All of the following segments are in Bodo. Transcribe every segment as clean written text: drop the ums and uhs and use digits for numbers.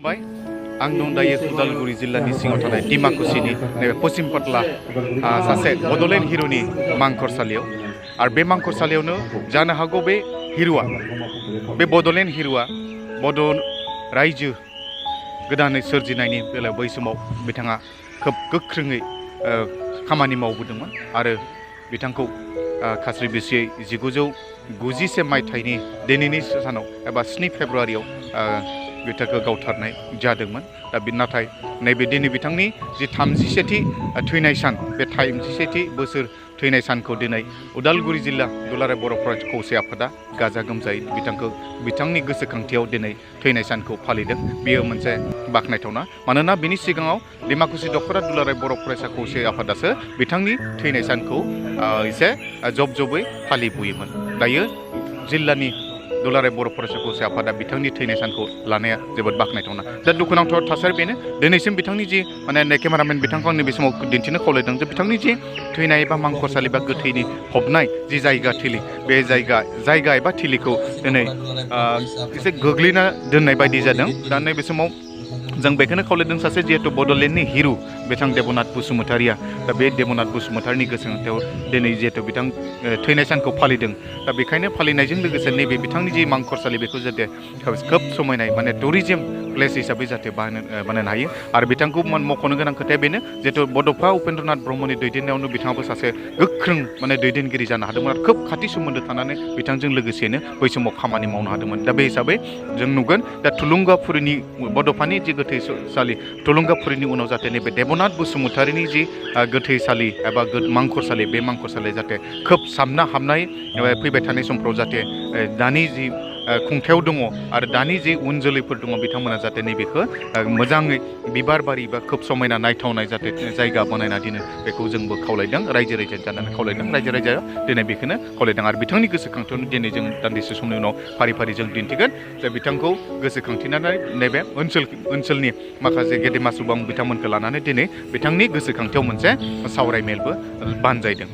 बाय आं दं दायो उदालगुरि जिल्लानि सिङाव थानाय डिमाकुसिनि नैबे पश्चिम पाटला सासे बड'लेण्ड हिर'नि मांखरसालियाव आरो बे मांखरसालियावनो जानो हागौ बे हिर'आ बे बड'लेण्ड हिर'आ बड' रायजो गोदानै सोरजिनायनि बेलायाव बै समाव बिथाङा खोब गोख्रोङै खामानि मावबोदोंमोन आरो बिथांखौ खास्रि बिस्रियै 1991 मायथाइनि दिनैनि सानाव एबा 7 फेब्रुवारियाव बिथांखौ गावथारनाय जादोंमोन। दा नाथाय नैबे दिनै बिथांनि जि 37थि थैनाय सान बे 37थि बोसोर थैनाय सानखौ दिनै उदालगुरि जिल्ला दुलाराय बर' फरायसा खौसे आफादा गाजा गोमजायै बिथांनि गोसोखांथियाव दिनै थैनाय सानखौ फालिदों। बेयो मोनसे बाख्नायथावना, मानोना बिनि सिगाङाव डिमाकुसि दख'रा दुलाराय बर' फरायसा खौसे आफादासो बिथांनि थैनाय सानखौ एसे जब-जबै फालिबोयोमोन। दायो जिल्लानि दुलाराय बर' फरायसा खौसे आफादा बिथांनि थैनाय सानखौ लानाया जोबोद बाख्नायथावना। दा दुखुनांथाव थासारि बेनो दिनैसिम बिथांनि जि केमेरामेन बिथांखौ आं नैबे समाव दिन्थिनो खावलायदों जे बिथांनि जि थैनाय एबा मांखरसालि बा गोथैनि फबनाय जि जायगा थिलि, बे जायगा एबा थिलिखौ दिनै एसे गोग्लैना दोननाय बायदि जादों। दा नैबे समाव जों बेखौनो खावलायदों सासे जिहेतु बड'लेण्डनि हिरु बिथां देबनाथ बसुमतारिया, दा बे देबनाथ बसुमतारिनि गोसोखांथियाव दिनै जिहेतु बिथां थैनाय सानखौ फालिदों, दा बेखायनो फालिनायजों लोगोसे नैबे बिथांनि जि मांखरसालि बेखौ जाहाथे खोब समायनाय टुरिजिम प्लेस हिसाबै जाहाथे बानायनो हायो। आरो बिथांखौ मख'नो गोनां खोथाया बेनो जिहेतु बड'फा उपेन्द्रनाथ ब्रह्मनि दैदेननायावनो बिथाङाबो सासे गोख्रों दैदेनगिरि जानो हादोंमोन आरो खोब खाथि सोमोन्दो थानानै बिथांजों लोगोसेनो बै समाव खामानि मावनो हादोंमोन। दा बे हिसाबै जों नुगोन दा थुलुंगाफुरिनि बड'फानि जि गोथैसालि थुलुंगाफुरिनि उनाव जाहाथे नैबे देबनाथ बसुमतारिनि जि गोथैसालि एबा मांखरसालि, बे मांखरसालिया जाहाथे खोब साबना हामनाय फैबाय थानाय समफ्राव जाहाथे दानि जि खुंथायाव दङ आरो दानि जि उन जोलैफोर दङ बिथांमोना जाहाथे नैबेखौ मोजाङै बिबार बारि बा खोब समायना नायथावनाय जाहाथे जायगा बानायना दोनो, बेखौ जोंबो खावलायदों, रायजो जानानै खावलायदों। रायजो राजाया दिनै बेखौनो खावलायदों आरो बिथांनि गोसोखांथियावनो दिनै जों दान्दिसे समनि उनाव फारि फारि जों दिन्थिगोन जे बिथांखौ गोसोखांथिनानै नैबे ओनसोलनि माखासे गेदेमा सुबुं बिथांमोनखौ लानानै दिनै बिथांनि गोसोखांथियाव मोनसे सावरायमेलबो बानजायदों।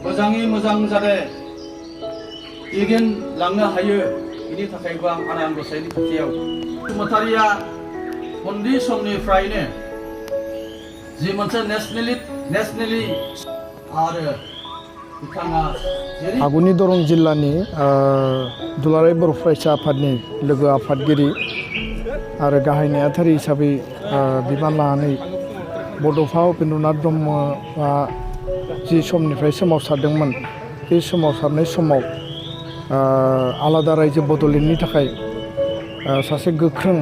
मोजाङै मोजां जादों इगेन लांनो हायो, बिनि थाखायबो आं आनान गसाइनि खाथियाव बसुमतारिया उन्दै समनिफ्रायनो जि मोनसे नेसनेलि आरो बिथाङा आगुनि दरं जिल्लानि दुलाराय बर' फरायसा आफादनि लोगो आफादगिरि आरो गाहाय नेहाथारि हिसाबै बिबान लानानै बड'फा उपेन्द्रनाथ ब्रह्मआ जि समनिफ्राय सोमावसारदोंमोन, बे सोमावसारनाय समाव आलादा रायजो बड'लेण्डनि थाखाय सासे गोख्रों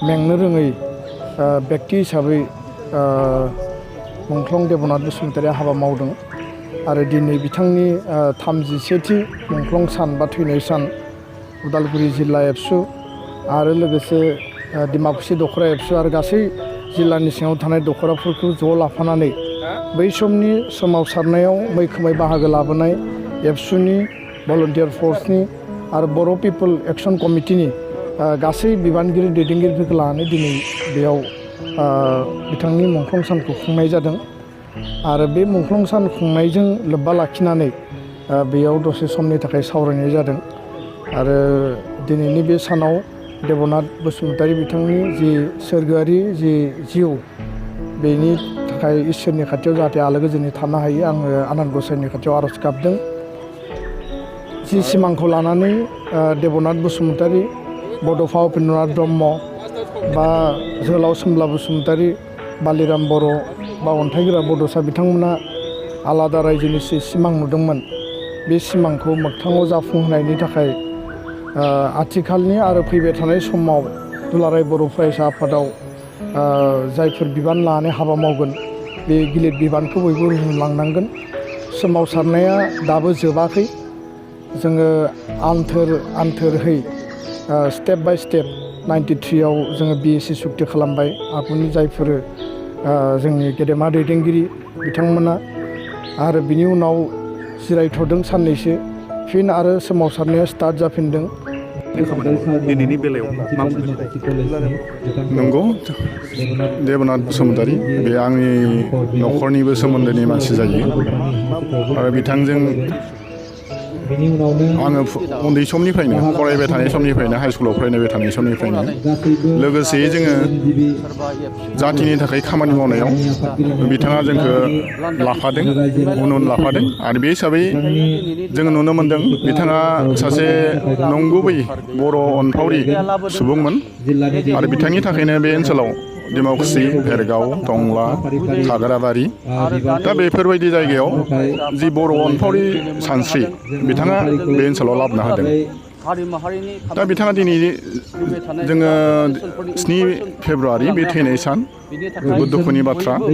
मेंनो रोङै व्यक्ति हिसाबै मुंख्लं देबनाथ बसुमतारिया हाबा मावदों आरो दिनै बिथांनि 37थि मुंख्लं सान बा थैनाय सान उदालगुरि जिल्ला एबसु आरो लोगोसे डिमाकुसि दख'रा एबसु आरो गासै जिल्लानि सिङाव थानाय दख'राफोरखौ ज' लाफानानै बै समनि सोमावसारनायाव मैखोमै बाहागो लाबोनाय एबसुनि भलन्टियार फर्सनि आरो बर' पिपल एक्सन कमिटिनि गासै बिबानगिरि दैदेनगिरिफोरखौ लानानै दिनै बेयाव बिथांनि मुंख्लं सानखौ खुंनाय जादों आरो बे मुंख्लं सान खुंनायजों लोब्बा लाखिनानै बेयाव दसे समनि थाखाय सावरायनाय जादों आरो दिनैनि बे सानाव देबनाथ बसुमतारि बिथांनि जि सोरगोआरि जि जिउ, बेनि थाखाय इसोरनि खाथियाव जाहाथे आलो गोजोनै थानो हायो, आङो आनान गसाइनि खाथियाव आर'ज गाबदों। जि सिमांखौ लानानै देबनाथ बसुमतारि, बड'फा उपेन्द्रनाथ ब्रह्म बा जोहोलाव सोमब्ला बसुमतारि, बालिराम बर' बा अन्थाइगोरा बड'सा बिथांमोना आलादा रायजोनि सिमां नुदोंमोन, बे सिमांखौ मोगथाङाव जाफुंहोनायनि थाखाय आथिखालनि आरो फैबाय थानाय समाव दुलाराय बर' फरायसा आफादाव जायफोर बिबान लानानै हाबा मावगोन, बे गिलिर बिबानखौ बयबो रुजुनलांनांगोन। सोमावसारनाया दाबो जोबाखै, जोङो आन्थोरहै स्टेप बाय स्टेप 93आव जोङो BSc सुक्ति खालामबाय। आगुनि जायफोर जोंनि गेदेमा दैदेनगिरि बिथांमोना आरो बिनि उनाव जिरायथ'दों साननैसो, फिन आरो सोमावसारनाया स्टार्ट जाफिनदों। दिनैनि बेलायाव नंगौ, देबनाथ बसुमतारि बे आंनि न'खरनिबो सोमोन्दोनि मानसि जायो आरो बिथांजों आङो उन्दै समनिफ्रायनो फरायबाय थानाय समनिफ्रायनो हाइ स्कुलाव फरायबाय थानाय समनिफ्रायनो लोगोसे जोङो जातिनि थाखाय खामानि मावनायाव बिथाङा जोंखौ लाफादों उन लाफादों आरो बे हिसाबै जोङो नुनो मोन्दों बिथाङा सासे नंगुबै बर' अनफावरि सुबुंमोन आरो बिथांनि थाखायनो बे ओनसोलाव डिमाकुसि भेरगाव टंला खाग्राबारि दा बेफोरबायदि जायगायाव जि बर' अनफावरि सानस्रि बिथाङा बे ओनसोलाव लाबोना होदों दा बिथाङा दिनै जोङो 7 फेब्रुवारि बे थैनाय सान दुखुनि बाथ्रा